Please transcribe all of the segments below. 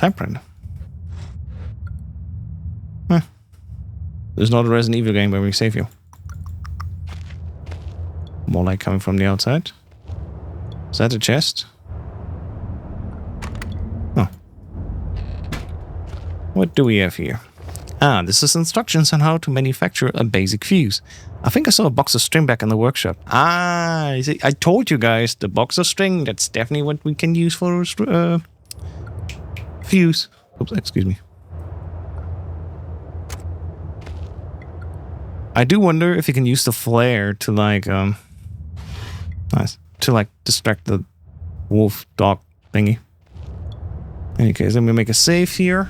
Typewriter. Huh. There's not a Resident Evil game where we save you. More light coming from the outside. Is that a chest? Oh. What do we have here? Ah, this is instructions on how to manufacture a basic fuse. I think I saw a box of string back in the workshop. Ah, you see, I told you guys, the box of string, that's definitely what we can use for fuse. Oops, excuse me. I do wonder if you can use the flare to like, nice, to like distract the wolf dog thingy. In any case, let me make a save here.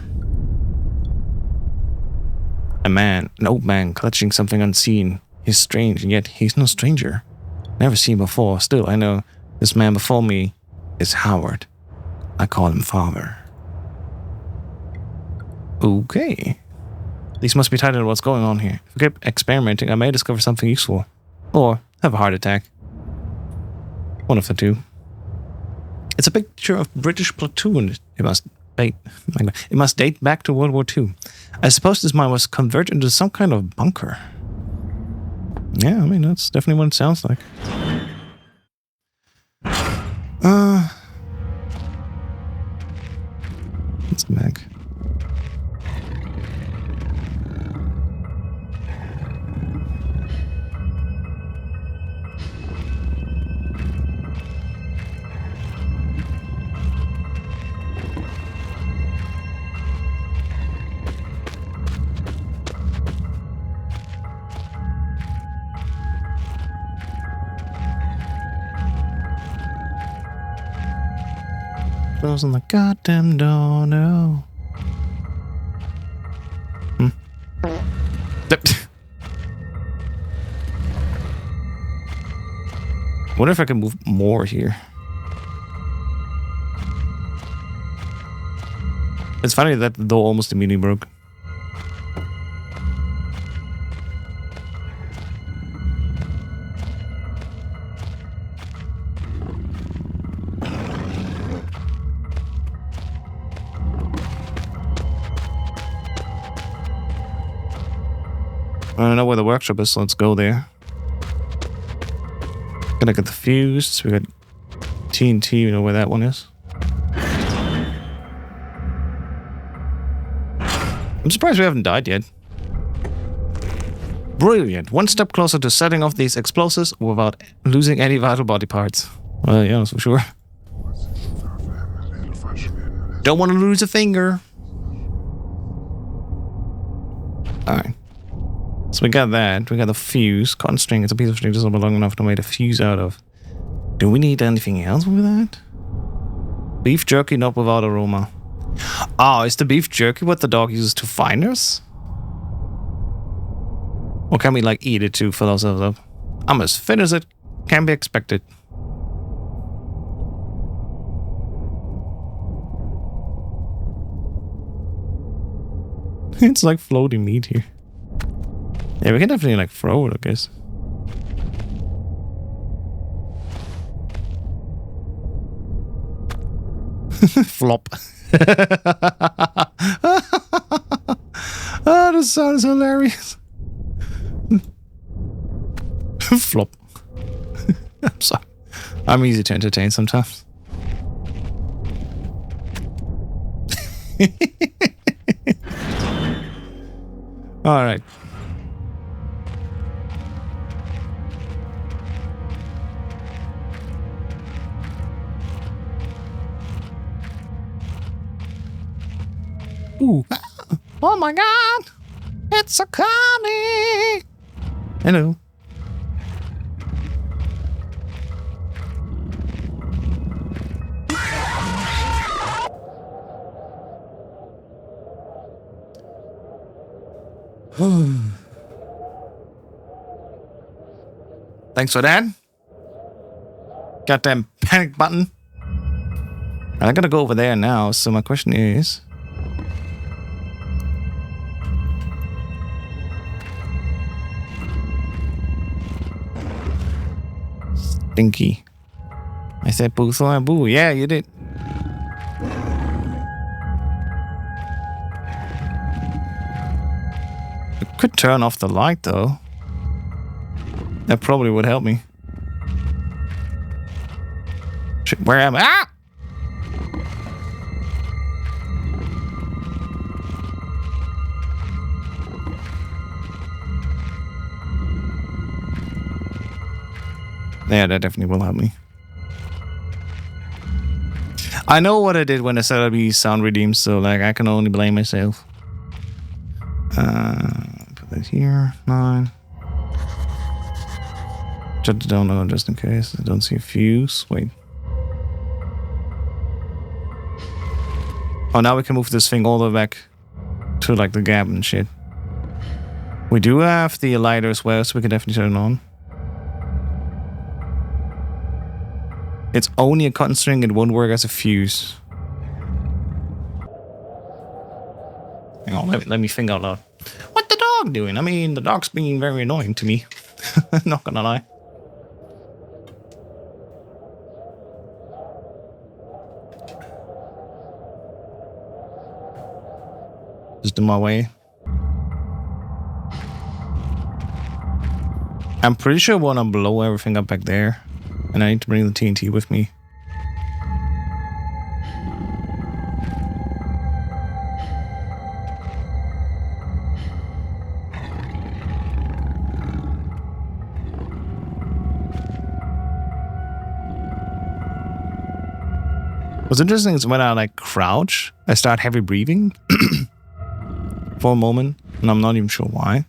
An old man, clutching something unseen. He's strange, and yet he's no stranger. Never seen before. Still, I know this man before me is Howard. I call him Father. Okay. These must be tied into what's going on here. If I keep experimenting, I may discover something useful. Or have a heart attack. One of the two. It's a picture of British platoon. It must date back to World War II. I suppose this mine was converted into some kind of bunker. Yeah, I mean, that's definitely what it sounds like. Let's go back. Closing the goddamn door, no. Wonder if I can move more here. It's funny that the door almost immediately broke. I don't know where the workshop is, so let's go there. Gonna get the fuse. We got TNT, we know where that one is. I'm surprised we haven't died yet. Brilliant. One step closer to setting off these explosives without losing any vital body parts. Well, yeah, that's for sure. Don't want to lose a finger. Alright. So we got that. We got the fuse. Cotton string. It's a piece of string just long enough to make a fuse out of. Do we need anything else with that? Beef jerky, not without aroma. Oh, is the beef jerky what the dog uses to find us? Or can we like eat it to fill ourselves up? I'm as fit as it can be expected. It's like floating meat here. Yeah, we can definitely like throw it, I guess. Flop. Oh, this sounds hilarious. Flop. I'm sorry. I'm easy to entertain sometimes. All right. Ooh. Oh my god! It's a Connie! Hello. Thanks for that. Goddamn panic button. And I gotta go over there now, so my question is... Stinky. I said boo, so I boo. Yeah, you did. Could turn off the light though. That probably would help me. Shit, where am I? Ah! Yeah, that definitely will help me. I know what I did when I said I'd be sound redeemed, so like I can only blame myself. Put that here. 9. Shut it down now just in case. I don't see a fuse. Wait. Oh, now we can move this thing all the way back to like the gap and shit. We do have the lighter as well, so we can definitely turn it on. It's only a cotton string, it won't work as a fuse. Hang on, let me think out loud. What the dog doing? I mean, the dog's being very annoying to me. Not gonna lie. Just in my way. I'm pretty sure I want to blow everything up back there. And I need to bring the TNT with me. What's interesting is when I like crouch, I start heavy breathing for a moment, and I'm not even sure why.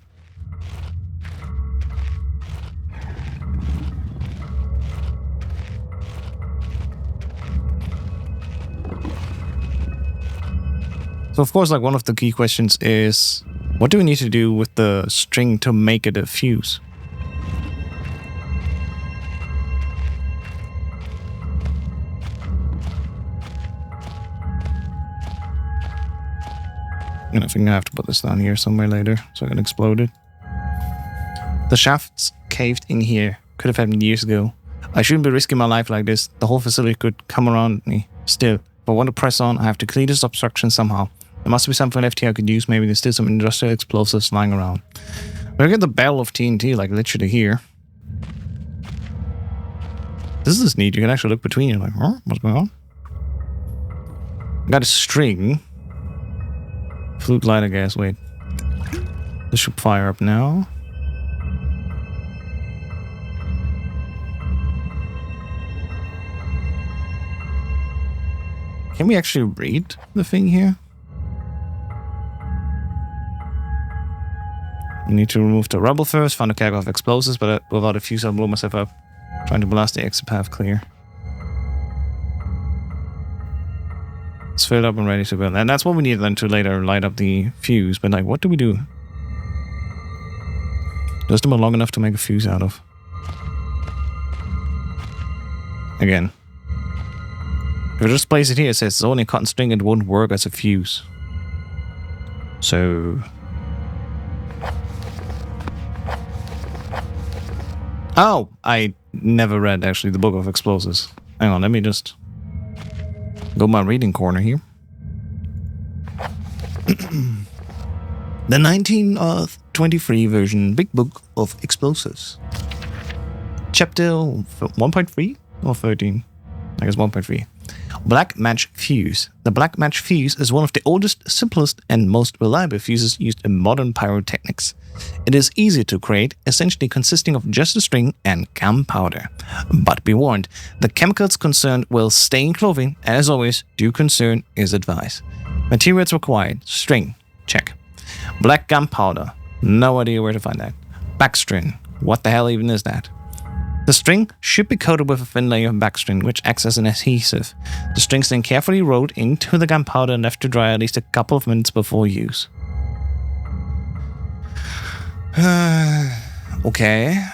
So of course, like one of the key questions is, what do we need to do with the string to make it a fuse? And I think I have to put this down here somewhere later so I can explode it. The shafts caved in here. Could have happened years ago. I shouldn't be risking my life like this. The whole facility could come around me. Still, if I want to press on, I have to clear this obstruction somehow. There must be something left here I could use. Maybe there's still some industrial explosives lying around. We'll get the barrel of TNT, like literally here. This is neat. You can actually look between you, like, huh? What's going on? Got a string. Flute lighter gas. Wait. This should fire up now. Can we actually read the thing here? We need to remove the rubble first, found a cargo of explosives, but without a fuse I'll blow myself up. Trying to blast the exit path clear. It's filled up and ready to go. And that's what we need then to later light up the fuse. But like, what do we do? Just about long enough to make a fuse out of. Again. If I just place it here, it says it's only a cotton string, it won't work as a fuse. So... Oh, I never read actually the Book of Explosives. Hang on, let me just go my reading corner here. The 1923 version Big Book of Explosives. Chapter 1.3 or 13? I guess 1.3. Black match fuse. The black match fuse is one of the oldest, simplest, and most reliable fuses used in modern pyrotechnics. It is easy to create, essentially consisting of just a string and gunpowder. But be warned, the chemicals concerned will stain clothing, and as always, due concern is advised. Materials required: string, check. Black gunpowder, no idea where to find that. Backstring, what the hell even is that? The string should be coated with a thin layer of backstring, which acts as an adhesive. The string is then carefully rolled into the gunpowder and left to dry at least a couple of minutes before use. Okay.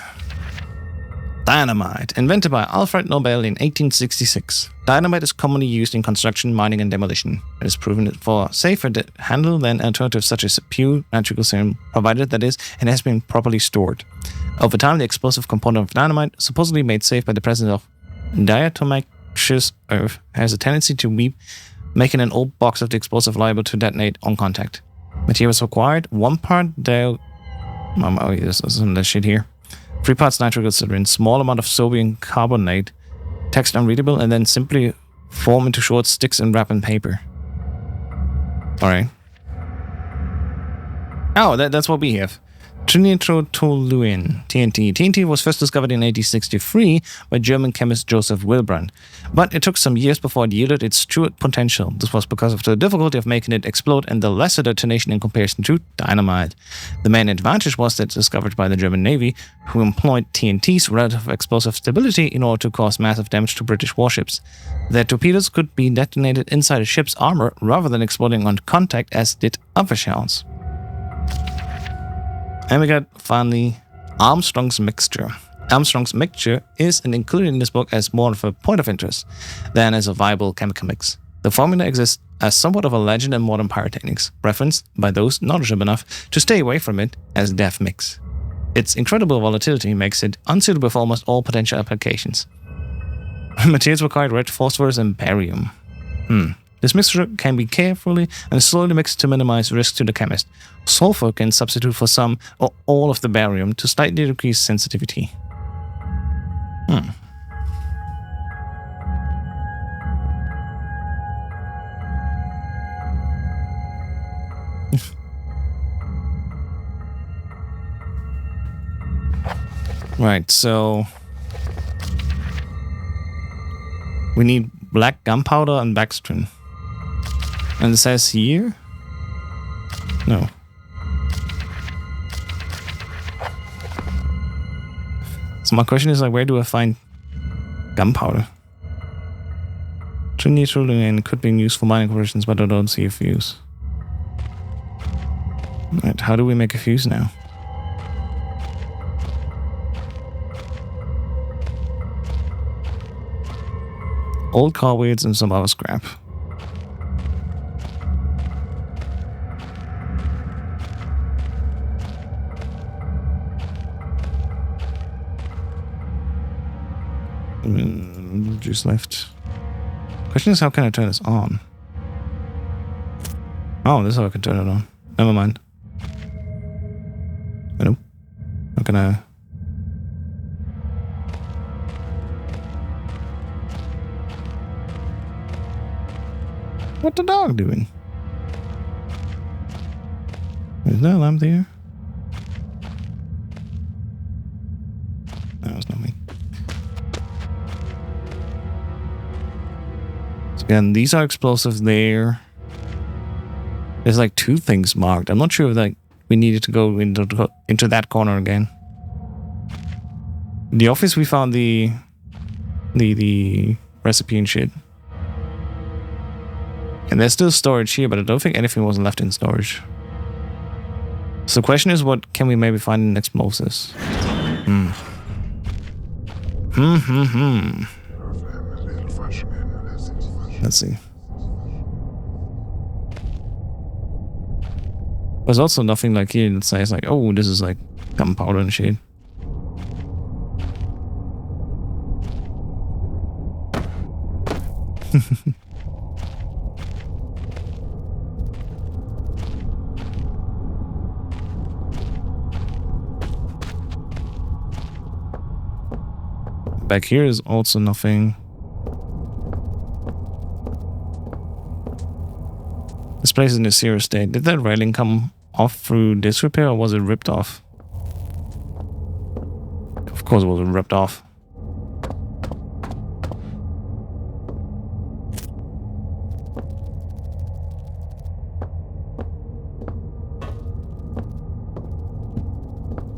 Dynamite. Invented by Alfred Nobel in 1866. Dynamite is commonly used in construction, mining, and demolition. It is proven for safer to handle than alternatives such as pure natural serum, provided that is, it has been properly stored. Over time, the explosive component of dynamite, supposedly made safe by the presence of diatomaceous earth, has a tendency to weep, making an old box of the explosive liable to detonate on contact. Materials required: 1 part Oh, there's some of that shit here. 3 parts nitroglycerin, small amount of sodium carbonate, text unreadable, and then simply form into short sticks and wrap in paper. Alright. Oh, that's what we have. Trinitrotoluene, TNT. TNT was first discovered in 1863 by German chemist Joseph Wilbrand, but it took some years before it yielded its true potential. This was because of the difficulty of making it explode and the lesser detonation in comparison to dynamite. The main advantage was that discovered by the German Navy, who employed TNT's relative explosive stability in order to cause massive damage to British warships. Their torpedoes could be detonated inside a ship's armor rather than exploding on contact as did other shells. And we got, finally, Armstrong's Mixture. Armstrong's Mixture is included in this book as more of a point of interest than as a viable chemical mix. The formula exists as somewhat of a legend in modern pyrotechnics, referenced by those knowledgeable enough to stay away from it as death mix. Its incredible volatility makes it unsuitable for almost all potential applications. Materials required red phosphorus and barium. This mixture can be carefully and slowly mixed to minimize risk to the chemist. Sulfur can substitute for some or all of the barium to slightly decrease sensitivity. Right, so we need black gunpowder and Baxtrin. And it says here? No. So my question is, like, where do I find gunpowder? Trinitrotoluene could be used for mining operations, but I don't see a fuse. Right, how do we make a fuse now? Old car wheels and some other scrap. Juice left. Question is, how can I turn this on? Oh, this is how I can turn it on. Never mind. Nope. How can I? What the dog doing? Is there a lamp there? No, it's not me. So again, these are explosives there. There's like 2 things marked. I'm not sure if like we needed to go into that corner again. In the office we found the recipe and shit. And there's still storage here, but I don't think anything was left in storage. So the question is, what can we maybe find in explosives? Let's see. There's also nothing like here that says like, oh, this is like gunpowder and shit. Back here is also nothing. This place is in a serious state. Did that railing come off through disrepair, or was it ripped off? Of course it was ripped off.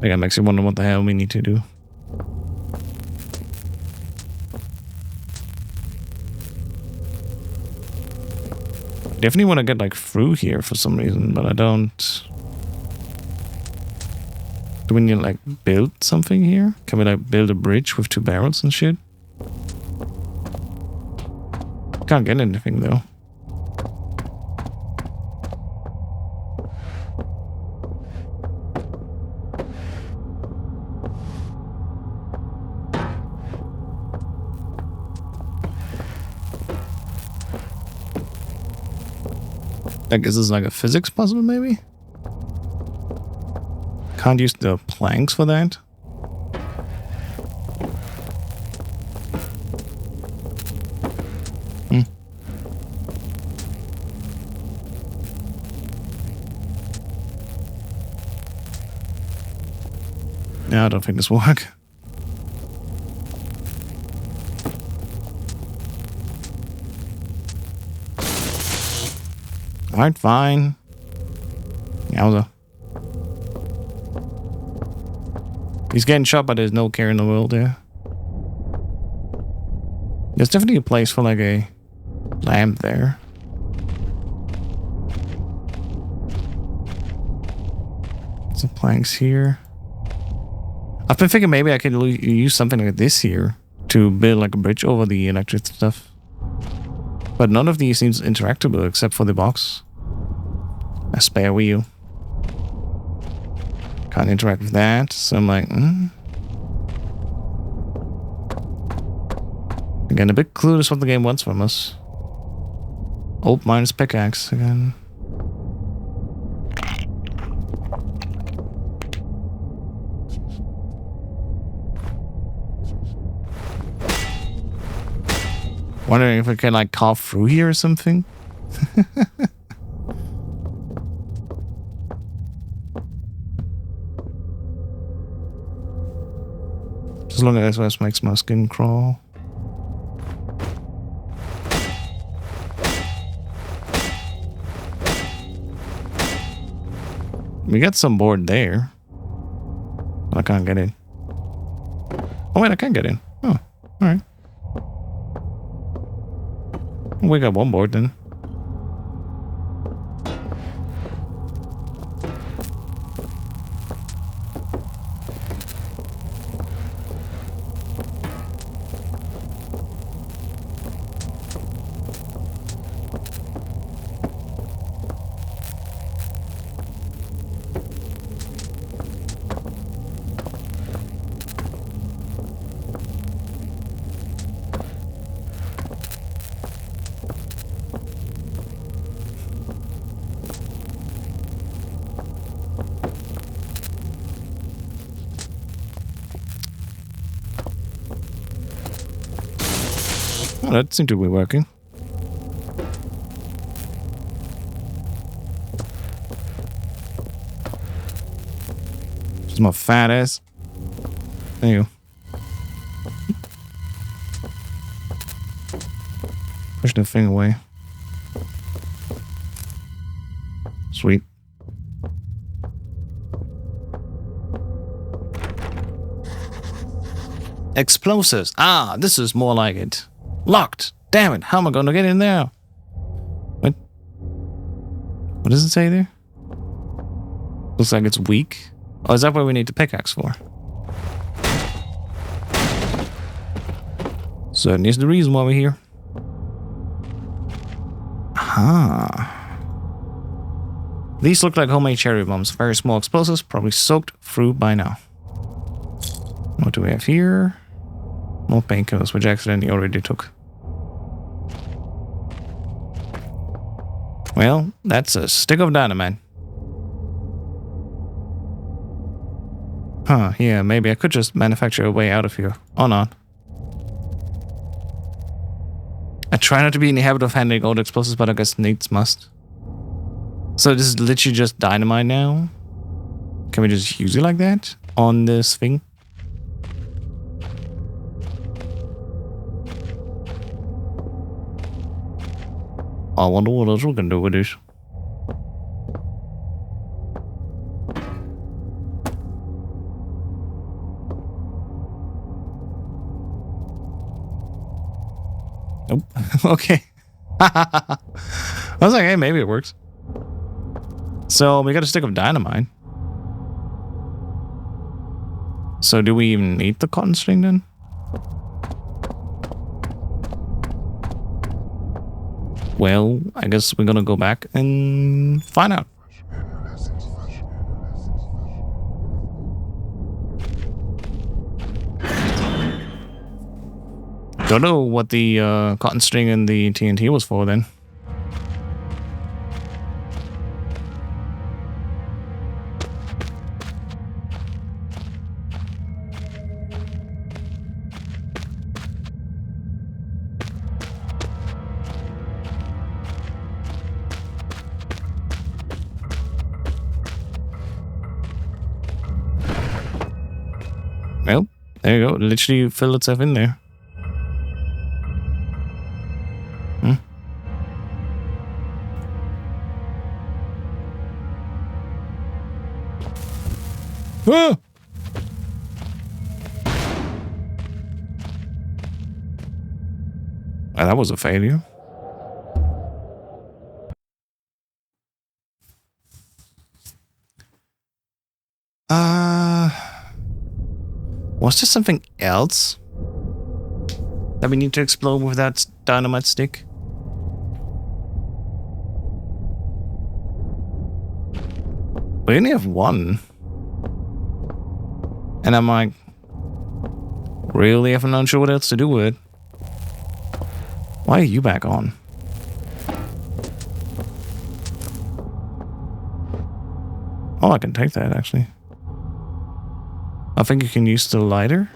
That makes you wonder what the hell we need to do. Definitely want to get like through here for some reason, but I don't. Do we need to like build something here? Can we like build a bridge with 2 barrels and shit? Can't get anything though. I guess this is like a physics puzzle, maybe? Can't use the planks for that. No, I don't think this will work. Alright, fine. Yowza. He's getting shot, but there's no care in the world there. There's definitely a place for like a lamp there. Some planks here. I've been thinking maybe I could use something like this here to build like a bridge over the electric stuff. But none of these seems interactable except for the box. A spare wheel. Can't interact with that, so I'm like, Again, a bit clueless what the game wants from us. Old minus pickaxe again. Wondering if I can like carve through here or something. As long as this makes my skin crawl. We got some board there. I can't get in. Oh wait, I can get in. Oh, alright. We got one board then. Oh, that seemed to be working. Just my fat ass. There you go. Push the thing away. Sweet. Explosives. Ah, this is more like it. Locked. Damn it. How am I going to get in there? What? What does it say there? Looks like it's weak. Oh, is that what we need the pickaxe for? Certainly is the reason why we're here. Ah. These look like homemade cherry bombs. Very small explosives, probably soaked through by now. What do we have here? More painkillers, which I accidentally already took. Well, that's a stick of dynamite. Huh, yeah, maybe I could just manufacture a way out of here. Or not. I try not to be in the habit of handling old explosives, but I guess needs must. So this is literally just dynamite now? Can we just use it like that? On this thing? I wonder what else we can do with this. Nope. Okay. I was like, hey, maybe it works. So we got a stick of dynamite. So do we even need the cotton string then? Well, I guess we're gonna go back and find out. Don't know what the cotton string and the TNT was for then. There you go. It literally filled itself in there. Ah! Well, that was a failure. Was there something else that we need to explore with that dynamite stick? We only have one. And I'm like, really? I'm not sure what else to do with it. Why are you back on? Oh, I can take that actually. I think you can use the lighter.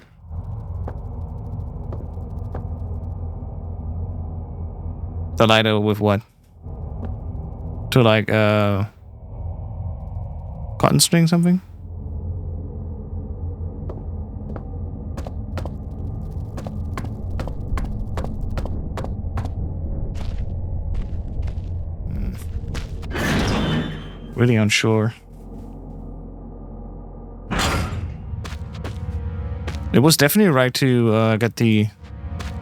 The lighter with what? To like cotton string something? Really unsure. It was definitely right to get the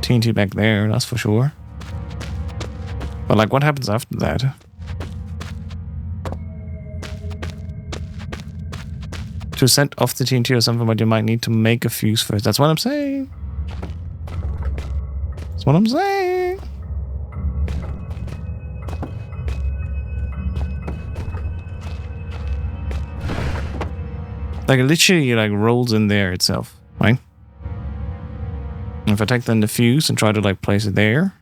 TNT back there, that's for sure. But like, what happens after that? To set off the TNT or something, but you might need to make a fuse first. That's what I'm saying. That's what I'm saying. Like, it literally like rolls in there itself, right? If I take then the fuse and try to like place it there,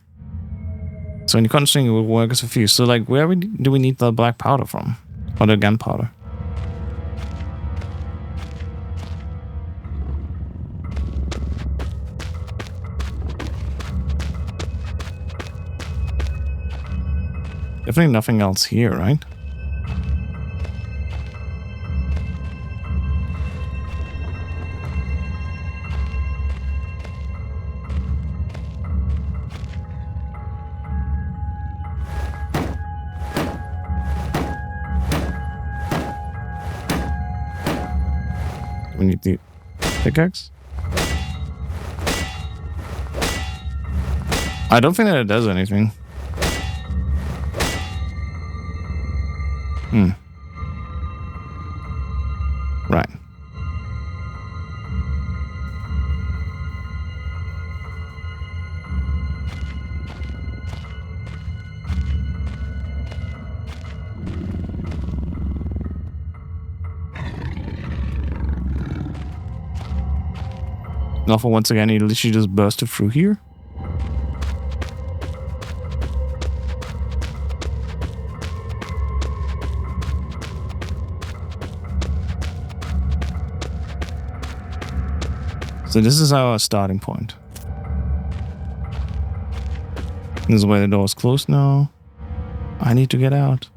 so in the cotton string it will work as a fuse. So like, where do we need the black powder from, or the gunpowder? Definitely nothing else here, right? We need the pickaxe. I don't think that it does anything. Right. Now for once again, he literally just bursted through here. So this is our starting point. This is where the door is closed now. I need to get out.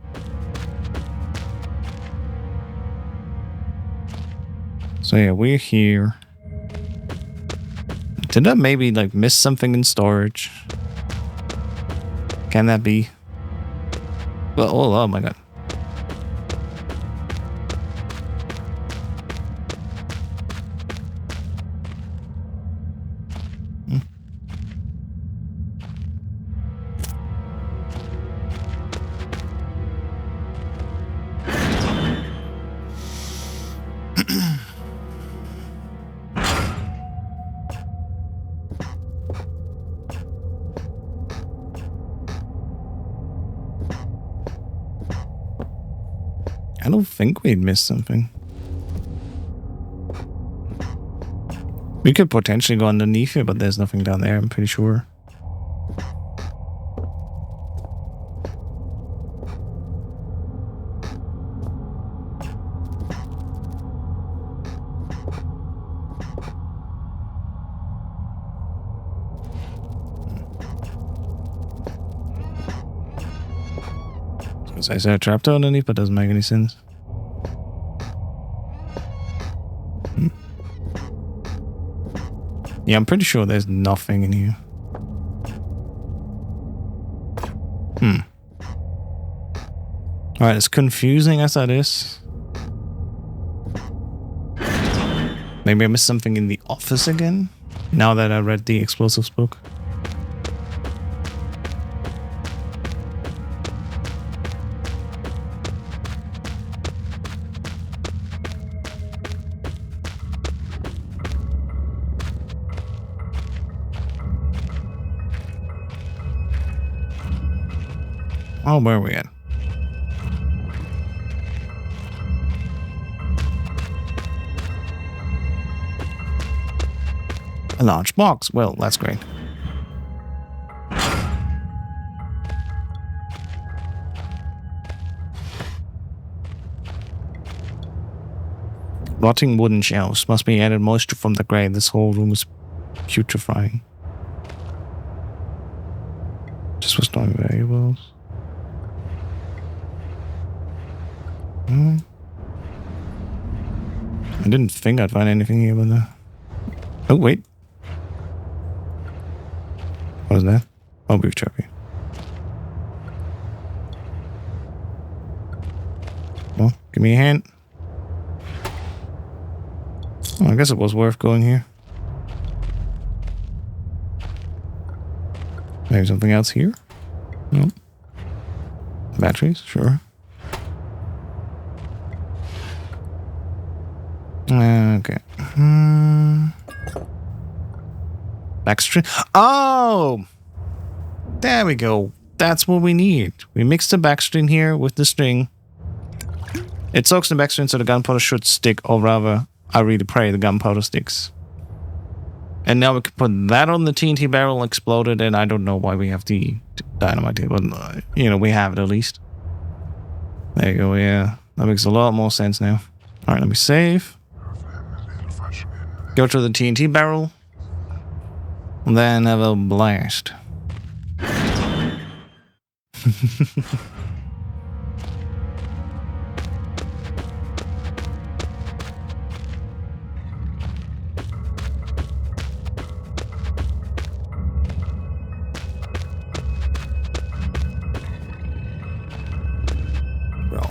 So yeah, we're here. Did I maybe like miss something in storage? Can that be? Well, oh my god. I don't think we'd missed something. We could potentially go underneath here, but there's nothing down there, I'm pretty sure. I said a trapdoor underneath, but doesn't make any sense. Yeah, I'm pretty sure there's nothing in here. Alright, as confusing as that is. Maybe I missed something in the office again? Now that I read the explosives book. Oh, where are we at? A large box. Well, that's great. Rotting wooden shelves. Must be added moisture from the grave. This whole room is putrefying. Just was not variables. I didn't think I'd find anything here, but oh, wait. What was that? Oh, beef jerky. Well, give me a hand. Oh, I guess it was worth going here. Maybe something else here? No. Batteries? Sure. Okay. Backstring. Oh! There we go. That's what we need. We mix the backstring here with the string. It soaks the backstring so the gunpowder should stick, or rather, I really pray the gunpowder sticks. And now we can put that on the TNT barrel, exploded, and I don't know why we have the dynamite here, but, you know, we have it at least. There you go, yeah. That makes a lot more sense now. Alright, let me save. Go to the TNT barrel. And then have a blast. Bro,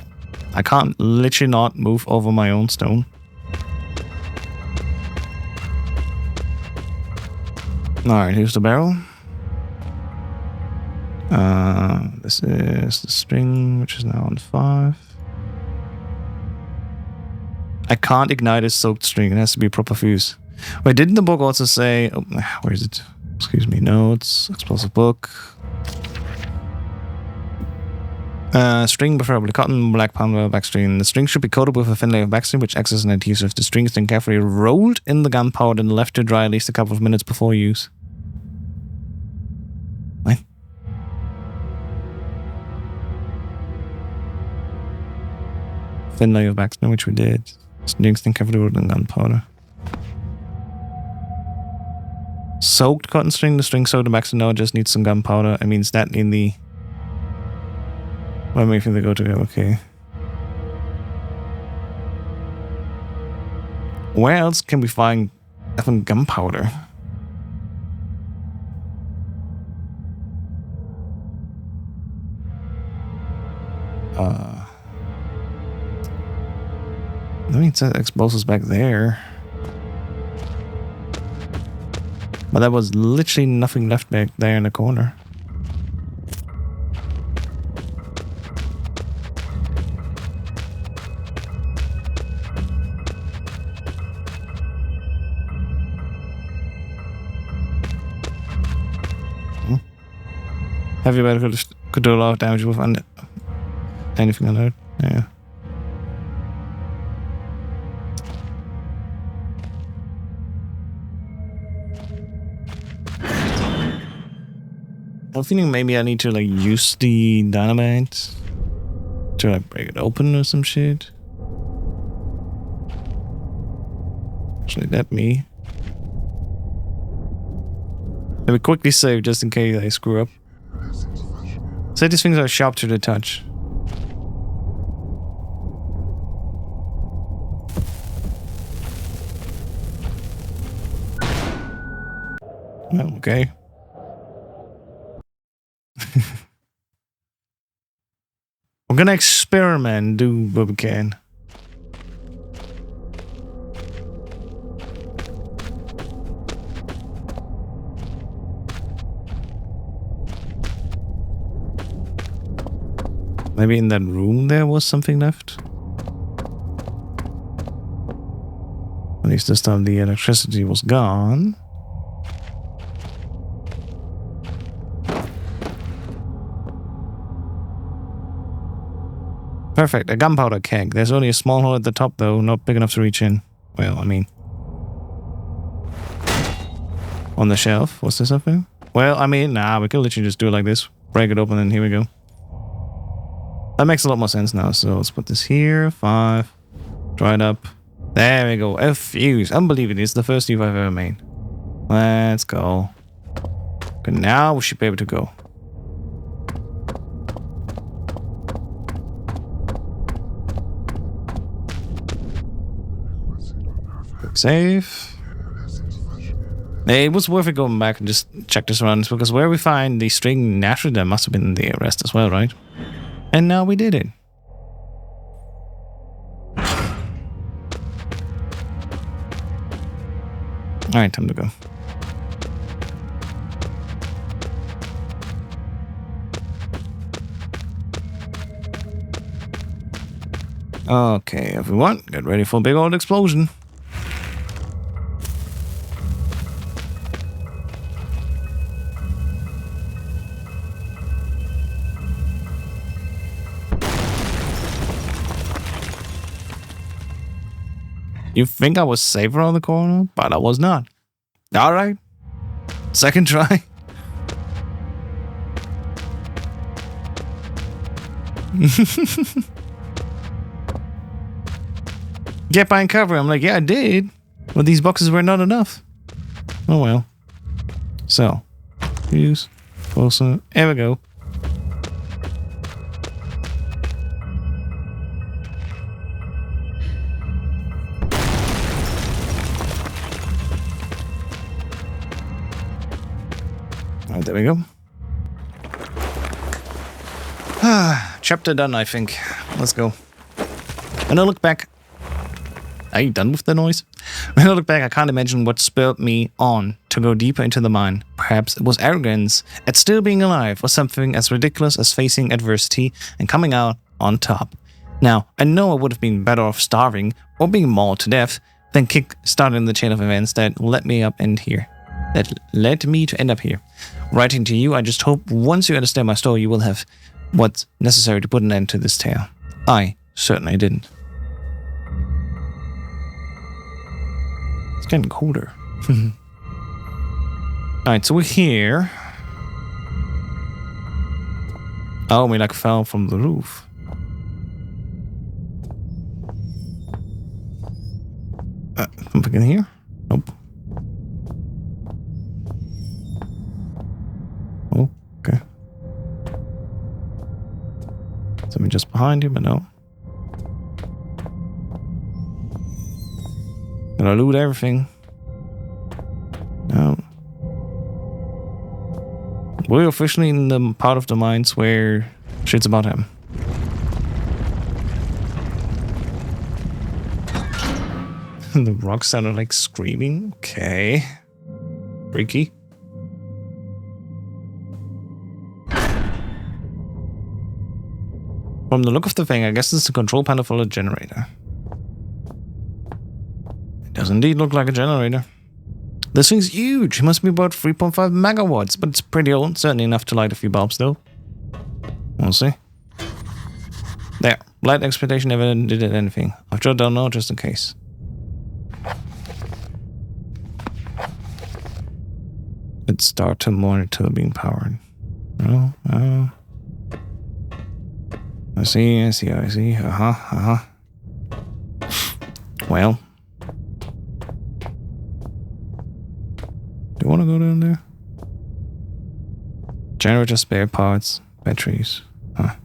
I can't literally not move over my own stone. Alright, here's the barrel. This is the string, which is now on 5. I can't ignite a soaked string. It has to be proper fuse. Wait, didn't the book also say... Oh, where is it? Excuse me. Notes. Explosive book. String, preferably cotton, black powder, backstring. The string should be coated with a thin layer of backstring, which acts as an adhesive. The string is then carefully rolled in the gunpowder and left to dry at least a couple of minutes before use. What? Thin layer of backstring, which we did. String then carefully rolled in gunpowder. Soaked cotton string. The string soaked in backstring now just needs some gunpowder. I mean, is that in the... Well, maybe they go together, okay. Where else can we find effing gunpowder? I mean, it says explosives back there. But there was literally nothing left back there in the corner. Heavy metal could do a lot of damage with anything on it. Yeah. I'm feeling maybe I need to like use the dynamite to like break it open or some shit. Actually, that me. Let me quickly save just in case I screw up. Say these things are sharp to the touch. Well, okay. We're gonna experiment, do what we can. Maybe in that room there was something left? At least this time the electricity was gone. Perfect, a gunpowder keg. There's only a small hole at the top though, not big enough to reach in. Well, I mean... On the shelf, was there something? Well, I mean, nah, we could literally just do it like this. Break it open and here we go. That makes a lot more sense now, so let's put this here. 5. Dry it up. There we go, a fuse. Unbelievable, it's the first fuse I've ever made. Let's go. Okay, now we should be able to go. Save. It was worth it going back and just check this around because where we find the string, naturally there must have been the rest as well, right? And now we did it. Alright, time to go. Okay, everyone, get ready for a big old explosion. You think I was safe around the corner? But I was not. Alright. Second try. Get behind cover. I'm like, yeah, I did. But these boxes were not enough. Oh well. So. Use. Closer. There we go. Alright, there we go. Chapter done, I think. Let's go. When I look back... Are you done with the noise? When I look back, I can't imagine what spurred me on to go deeper into the mine. Perhaps it was arrogance at still being alive, or something as ridiculous as facing adversity and coming out on top. Now, I know I would have been better off starving or being mauled to death than kick-starting the chain of events that led me up end here. That led me to end up here. Writing to you, I just hope once you understand my story, you will have what's necessary to put an end to this tale. I certainly didn't. It's getting colder. Alright, so we're here. Oh, we like fell from the roof. Something in here? Nope. Oh, okay. Something just behind you, but no. Gonna loot everything. No. We're officially in the part of the mines where shit's about him. The rocks sounded like screaming. Okay. Freaky. From the look of the thing, I guess it's a control panel for a generator. It does indeed look like a generator. This thing's huge. It must be about 3.5 megawatts, but it's pretty old. Certainly enough to light a few bulbs, though. We'll see. There. Light expectation never did anything. I just don't know, just in case. Let's start to monitor being powered. Oh, oh. I see. Well. Do you want to go down there? Generator spare parts, batteries. Huh.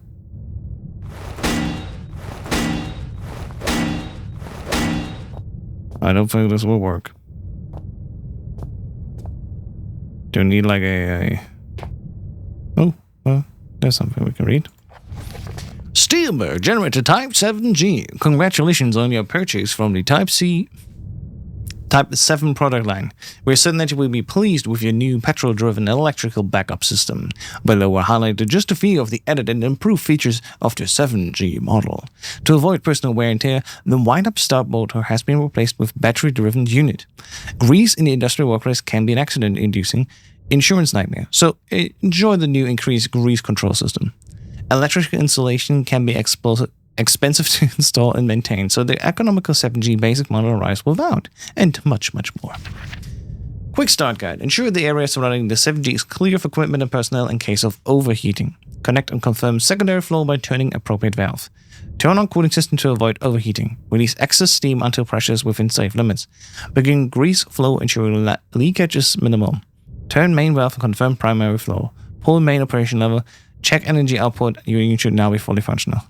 I don't think this will work. Do we need like a... Oh, well, there's something we can read. Steelberg generator type 7G. Congratulations on your purchase from the Type 7 product line. We're certain that you will be pleased with your new petrol-driven electrical backup system. Below are highlighted just a few of the added and improved features of the 7G model. To avoid personal wear and tear, the wind-up start motor has been replaced with battery-driven unit. Grease in the industrial workplace can be an accident-inducing insurance nightmare, so enjoy the new increased grease control system. Electrical installation can be expensive to install and maintain, so the economical 7G basic model arrives without, and much, much more. Quick start guide. Ensure the area surrounding the 7G is clear of equipment and personnel in case of overheating. Connect and confirm secondary flow by turning appropriate valve. Turn on cooling system to avoid overheating. Release excess steam until pressure is within safe limits. Begin grease flow, ensuring leakage is minimal. Turn main valve and confirm primary flow. Pull main operation level. Check energy output. Your unit should now be fully functional.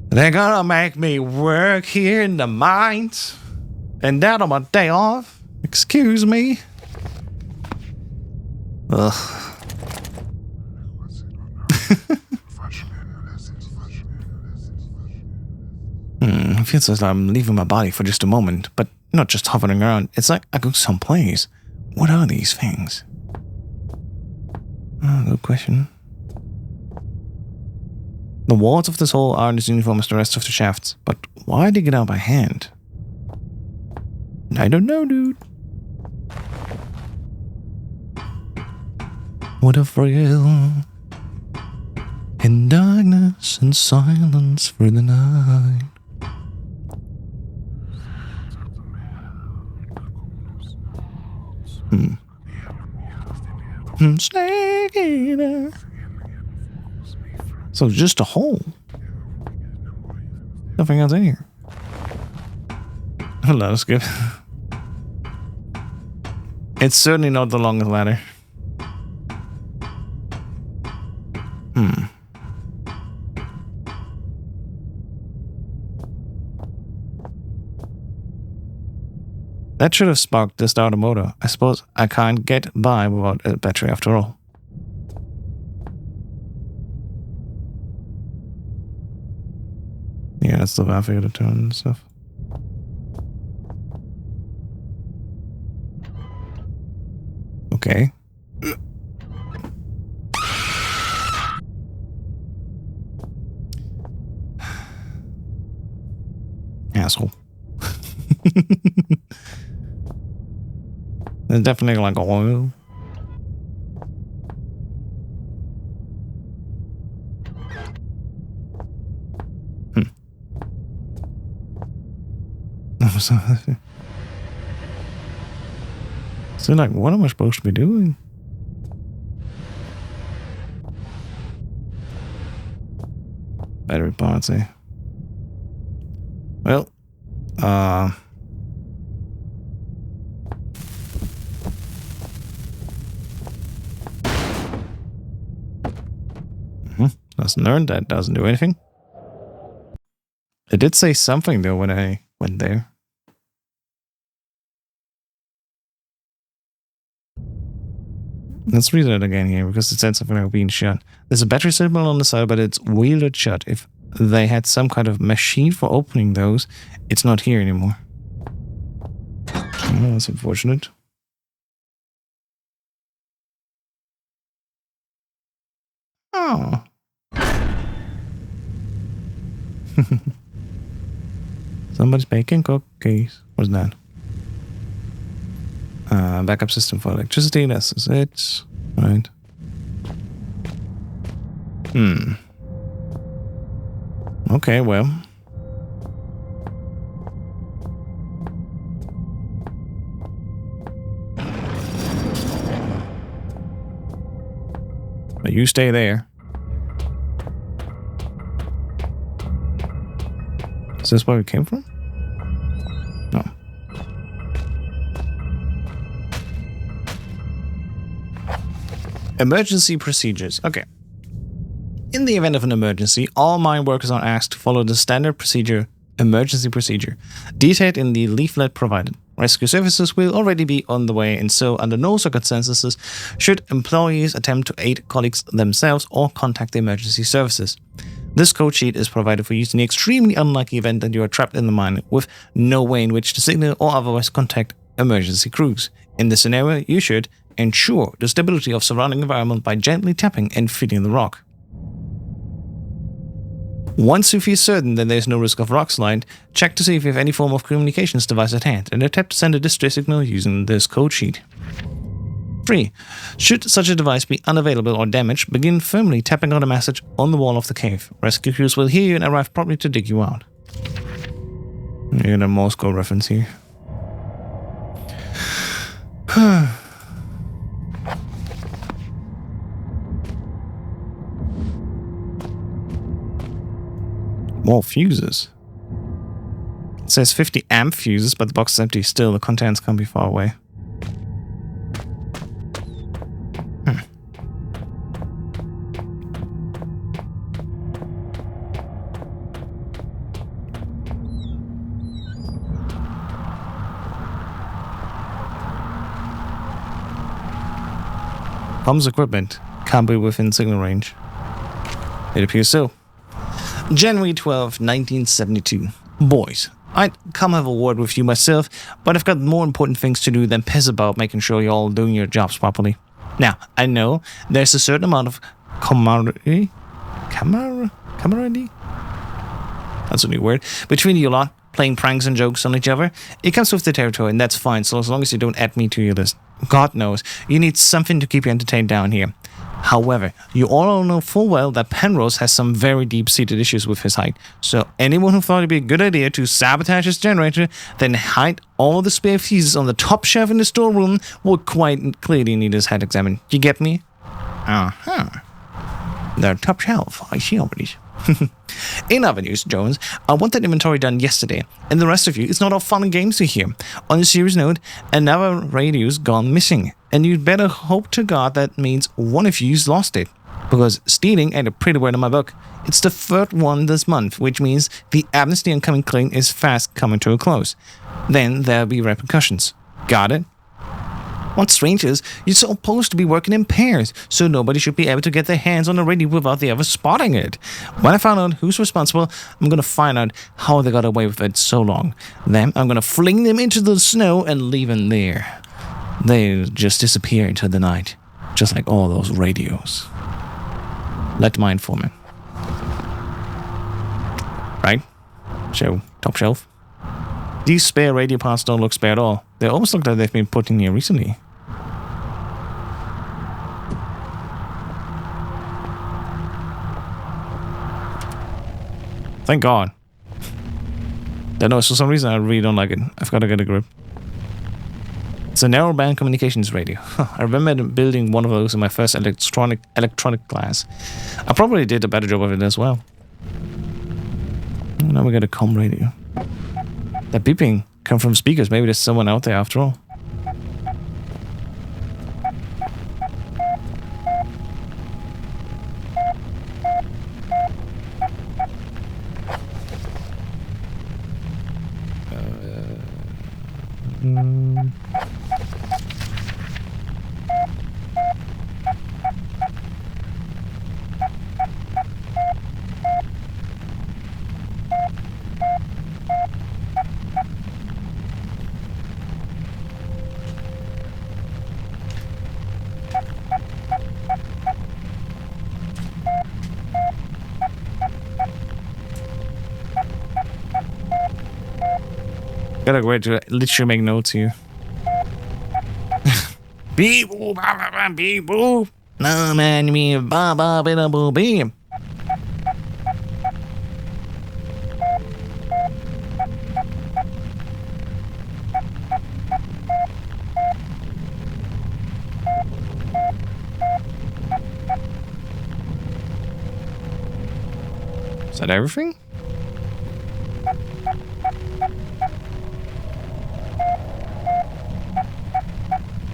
They're gonna make me work here in the mines. And that on my day off. Excuse me. Ugh. It feels as though I'm leaving my body for just a moment, but not just hovering around. It's like I go someplace. What are these things? Oh, good question. The walls of this hole aren't as uniform as the rest of the shafts, but why dig it out by hand? I don't know, dude. What a thrill in darkness and silence for the night. Snake eater. So just a hole. Nothing else in here. Let us skip. It's certainly not the longest ladder. That should have sparked the starter motor. I suppose I can't get by without a battery after all. Yeah, that's the valve here to turn and stuff. Okay. Asshole. It's definitely like oil. So like, what am I supposed to be doing? Battery parts, eh? Well, Lesson learned, that doesn't do anything. It did say something though when I went there. Let's read it again here because it said something like being shut. There's a battery symbol on the side, but it's wielded shut. If they had some kind of machine for opening those, it's not here anymore. Oh, that's unfortunate. Oh. Somebody's baking cookies. What's that? Backup system for electricity. This is it. Right. Okay, well. But you stay there. Is this where we came from? No. Emergency procedures. Okay. In the event of an emergency, all mine workers are asked to follow the standard procedure, emergency procedure, detailed in the leaflet provided. Rescue services will already be on the way, and so under no circumstances should employees attempt to aid colleagues themselves or contact the emergency services. This code sheet is provided for use in the extremely unlikely event that you are trapped in the mine with no way in which to signal or otherwise contact emergency crews. In this scenario, you should ensure the stability of surrounding environment by gently tapping and feeling the rock. Once you feel certain that there is no risk of rock slide, check to see if you have any form of communications device at hand and attempt to send a distress signal using this code sheet. 3. Should such a device be unavailable or damaged, begin firmly tapping out a message on the wall of the cave. Rescue crews will hear you and arrive promptly to dig you out. You get a Morse code reference here. More fuses. It says 50 amp fuses, but the box is empty. Still, the contents can't be far away. Comms equipment can't be within signal range. It appears so. January 12, 1972. Boys, I'd come have a word with you myself, but I've got more important things to do than piss about making sure you're all doing your jobs properly. Now, I know there's a certain amount of camaraderie? That's a new word. Between you lot, playing pranks and jokes on each other. It comes with the territory, and that's fine, so as long as you don't add me to your list. God knows, you need something to keep you entertained down here. However, you all know full well that Penrose has some very deep-seated issues with his height, so anyone who thought it'd be a good idea to sabotage his generator, then hide all the spare fuses on the top shelf in the storeroom, would quite clearly need his head examined. You get me? Uh-huh. The top shelf, I see already. In other news, Jones, I want that inventory done yesterday, and the rest of you, it's not all fun and games to hear. On a serious note, another radio's gone missing, and you'd better hope to God that means one of you's lost it, because stealing ain't a pretty word in my book. It's the third one this month, which means the amnesty on coming clean is fast coming to a close. Then there'll be repercussions. Got it? What's strange is, you're supposed to be working in pairs, so nobody should be able to get their hands on the radio without the other spotting it. When I find out who's responsible, I'm gonna find out how they got away with it so long. Then I'm gonna fling them into the snow and leave them there. They just disappear into the night, just like all those radios. Let my informant. Right? So, top shelf. These spare radio parts don't look spare at all. They almost look like they've been put in here recently. Thank God. I know, for some reason I really don't like it. I've got to get a grip. It's a narrowband communications radio. I remember building one of those in my first electronic class. I probably did a better job of it as well. Now we got a comm radio. That beeping come from speakers. Maybe there's someone out there after all. Gotta wait to literally make notes here. Beep boop, ba ba ba, beep boop. No man, me ba ba ba ba beep. Is that everything?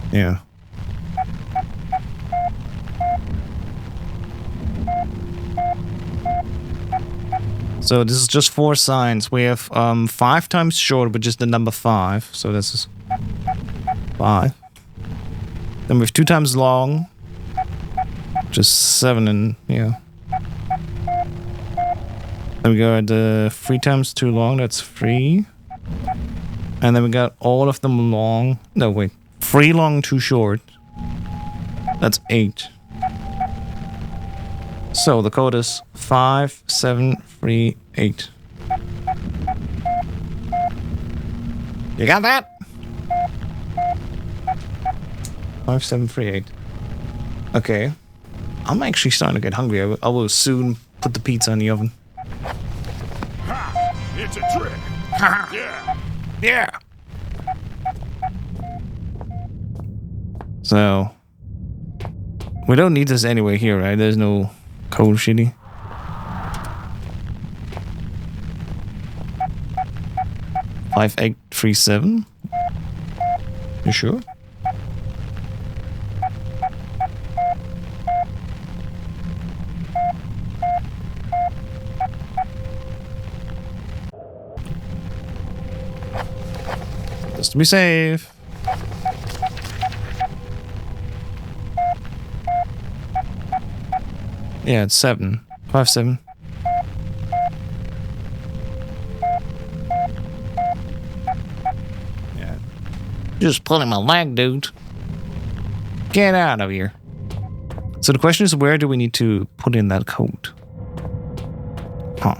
Yeah. So this is just 4 signs. We have 5 times short, which is the number 5. So this is 5. Then we have 2 times long. Just 7 and yeah. Then we got 3 times 2 long, that's 3. And then we got all of them long. No, wait. 3 long, 2 short. That's 8. So the code is 5738. You got that? 5738. Okay. I'm actually starting to get hungry. I will soon put the pizza in the oven. Ha! It's a trick. Yeah. Yeah. So we don't need this anyway here, right? There's no code shitty. Five 837. You sure? Just to be safe. Yeah, it's 7. 5 7. Yeah. Just pulling my leg, dude. Get out of here. So the question is, where do we need to put in that code? Huh.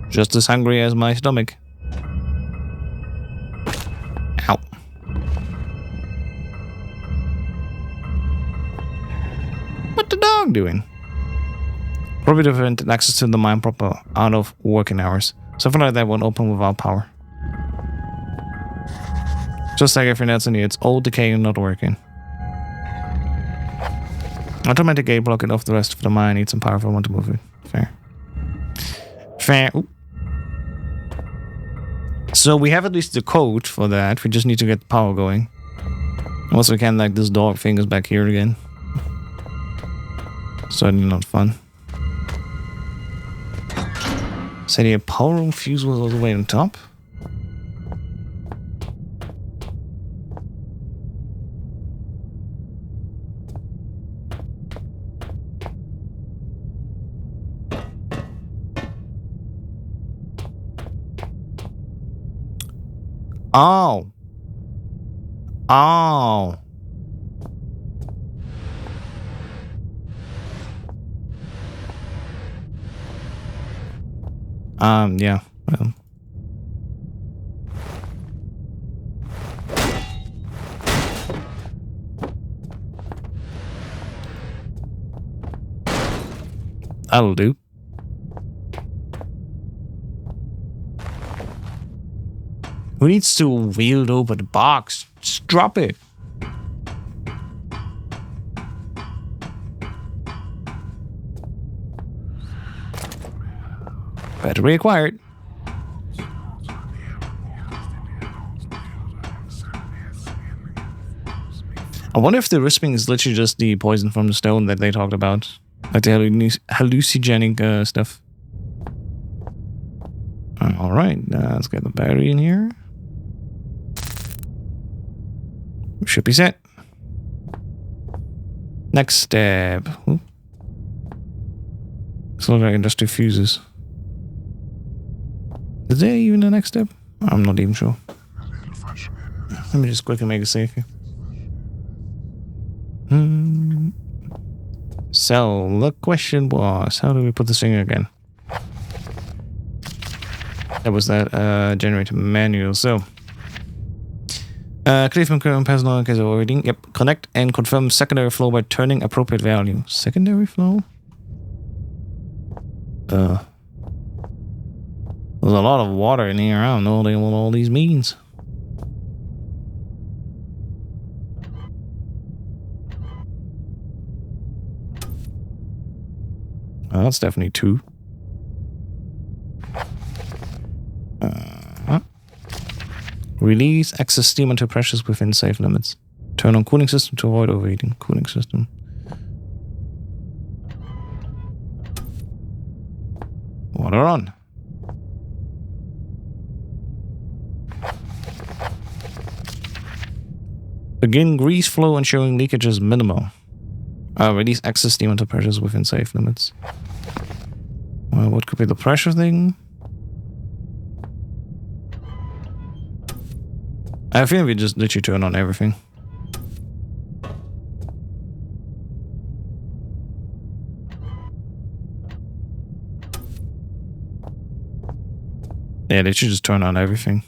Just as hungry as my stomach. Ow. What the dog doing? Probably prevent access to the mine proper out of working hours. Something like that won't open without power. Just like everything else in here, it's all decaying and not working. Automatic gate blocking off the rest of the mine needs some power if I want to move it. Fair. Fair. Ooh. So we have at least the code for that. We just need to get the power going. Also, can like this dog thing is back here again. Certainly not fun. So the power room fuse was all the way on top. Oh. Oh. Yeah. Well. That'll do. Who needs to wield over the box? Just drop it. Battery acquired. I wonder if the risping is literally just the poison from the stone that they talked about. Like the hallucinogenic stuff. Alright, let's get the battery in here. We should be set. Next step. Ooh. This looks like industrial fuses. Is there even a next step? I'm not even sure. Let me just quickly make it safe here. So, the question was, how do we put this thing again? That was that generator manual. So, clear from current personal in case of overreading. Yep. Connect and confirm secondary flow by turning appropriate value. Secondary flow? There's a lot of water in here. I don't know what all these means. Oh, that's definitely 2. Release excess steam until pressures within safe limits. Turn on cooling system to avoid overheating. Cooling system. Water on. Begin grease flow ensuring leakage is minimal. Release excess steam until pressure is within safe limits. Well, what could be the pressure thing? I feel we just literally turn on everything. Yeah, they should just turn on everything.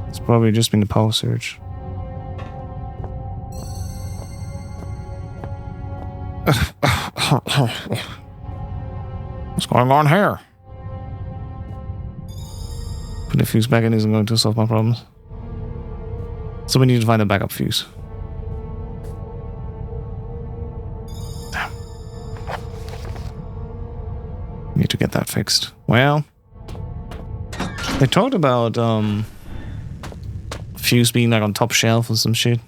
It's probably just been the power surge. What's going on here? Put the fuse back in isn't going to solve my problems. So we need to find a backup fuse. Damn. Need to get that fixed. Well, they talked about fuse being like on top shelf or some shit.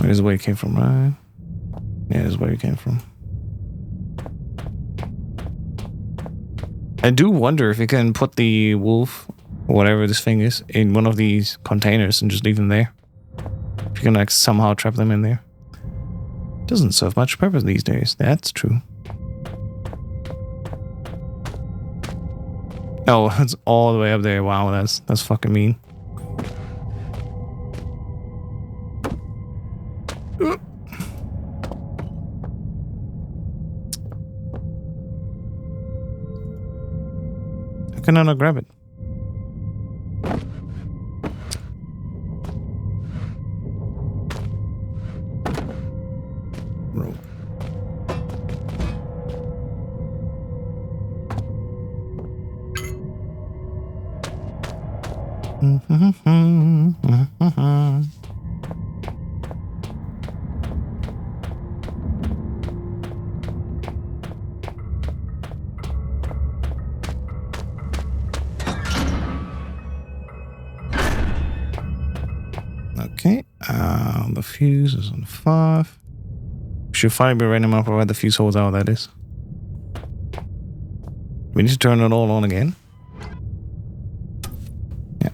Here's where it came from, right? Yeah, here's where it came from. I do wonder if you can put the wolf, or whatever this thing is, in one of these containers and just leave them there. If you can like somehow trap them in there. Doesn't serve much purpose these days. That's true. Oh, it's all the way up there. Wow, that's fucking mean. How can I not grab it? Rope. Okay, the fuse is on 5. Should finally be random enough where the fuse holds out, that is. We need to turn it all on again. Yeah.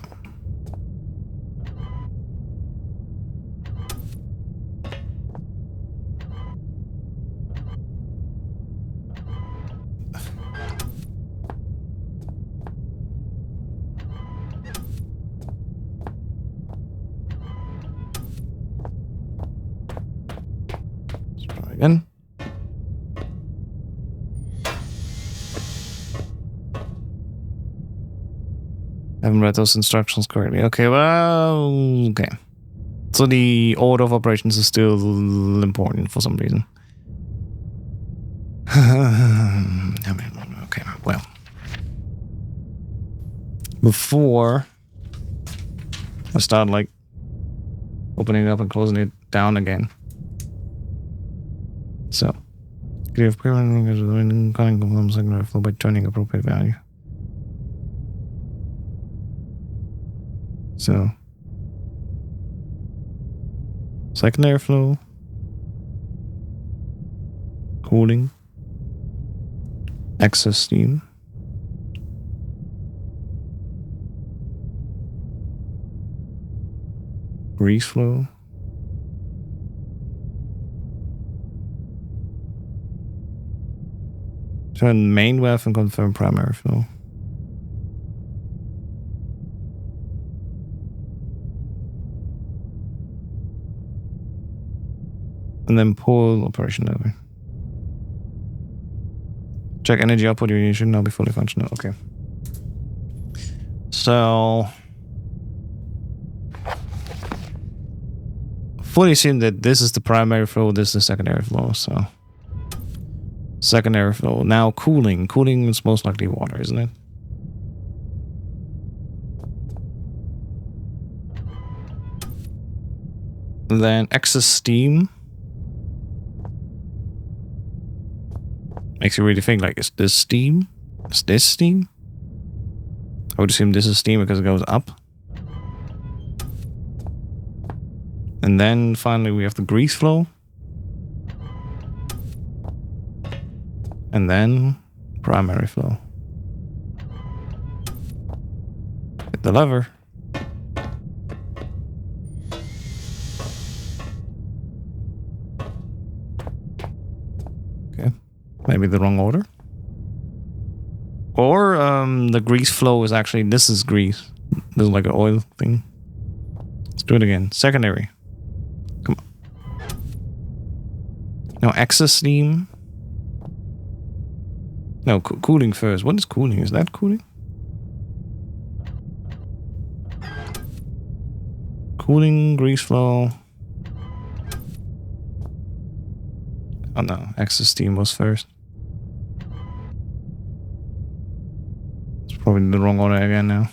Let's try again. Haven't read those instructions correctly. Okay, well, okay. So the order of operations is still important for some reason. Okay, well. Before I start like opening it up and closing it down again. So, create secondary flow by turning appropriate value. So, secondary flow, cooling, excess steam, grease flow, turn main valve and confirm primary flow. And then pull operation over. Check energy output, you should now be fully functional. Okay. So, fully assume that this is the primary flow, this is the secondary flow. So, secondary flow. Now cooling. Cooling is most likely water, isn't it? And then excess steam. Makes you really think, like, is this steam? Is this steam? I would assume this is steam because it goes up. And then finally we have the grease flow. And then primary flow. Hit the lever. Okay, maybe the wrong order. Or the grease flow is actually, this is grease. This is like an oil thing. Let's do it again. Secondary. Come on. No, excess steam. No, cooling first. What is cooling? Is that cooling? Cooling, grease flow. Oh no, excess steam was first. It's probably the wrong order again now.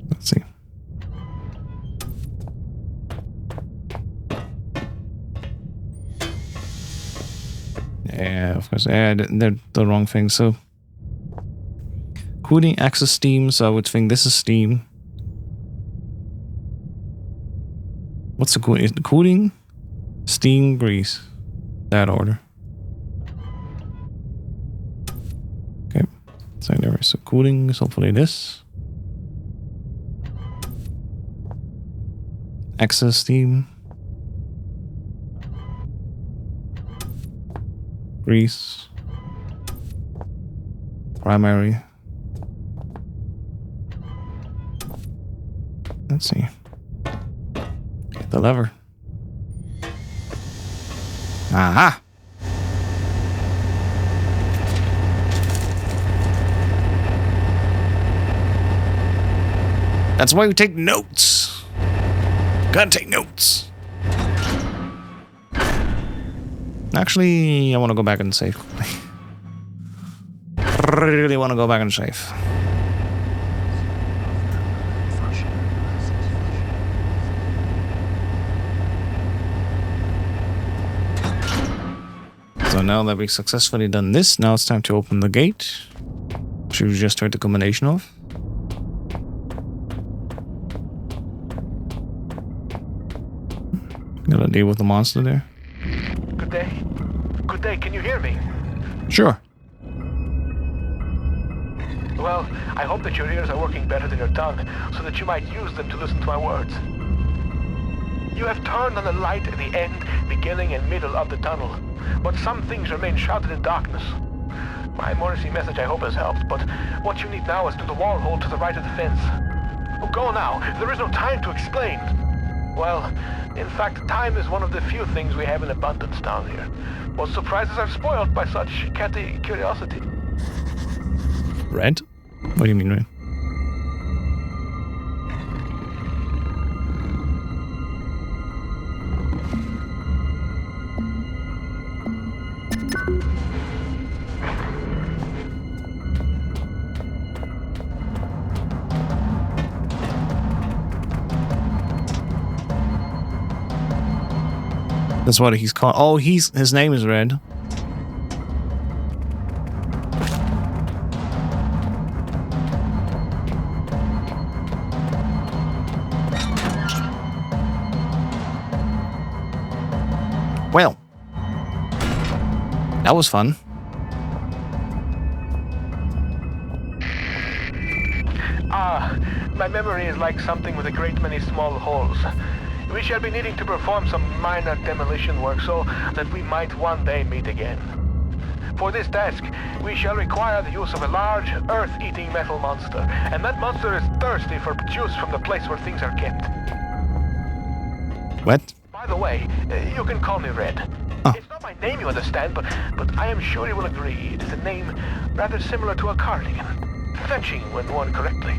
Let's see. Yeah, of course. Yeah, they're the wrong thing. So, cooling, excess steam. So I would think this is steam. What's the cooling? Is the cooling, steam, grease? That order. Okay. Secondary. So cooling is hopefully this. Excess steam. Grease. Primary. Let's see. Hit the lever. Aha! That's why we take notes. Gotta take notes. Actually, I want to go back and save. Really want to go back and save. So now that we've successfully done this, now it's time to open the gate, which we just heard the combination of. Gotta deal with the monster there. Good day. Good day, can you hear me? Sure. Well, I hope that your ears are working better than your tongue, so that you might use them to listen to my words. You have turned on the light at the end, beginning and middle of the tunnel, but some things remain shrouded in darkness. My Morrissey message I hope has helped, but what you need now is through the wall hole to the right of the fence. Oh, go now, there is no time to explain. Well, in fact, time is one of the few things we have in abundance down here. What surprises are spoiled by such catty curiosity. Red? What do you mean, red? That's what he's called. Oh, his name is Red. Well, that was fun. My memory is like something with a great many small holes. We shall be needing to perform some minor demolition work so that we might one day meet again. For this task, we shall require the use of a large, earth-eating metal monster, and that monster is thirsty for juice from the place where things are kept. What? By the way, you can call me Red. Oh. It's not my name, you understand, but I am sure you will agree it is a name rather similar to a cardigan. Fetching when worn correctly.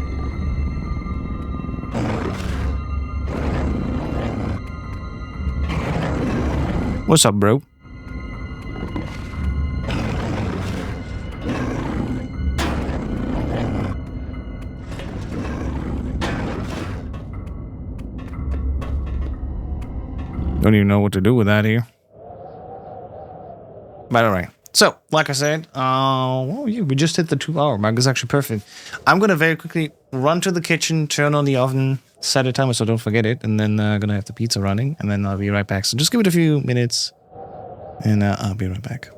What's up, bro? Don't even know what to do with that here. By the way, So, like I said, well, yeah, we just hit the 2-hour mark. It's actually perfect. I'm going to very quickly run to the kitchen, turn on the oven, set a timer so don't forget it, and then I'm going to have the pizza running, and then I'll be right back. So just give it a few minutes, and I'll be right back.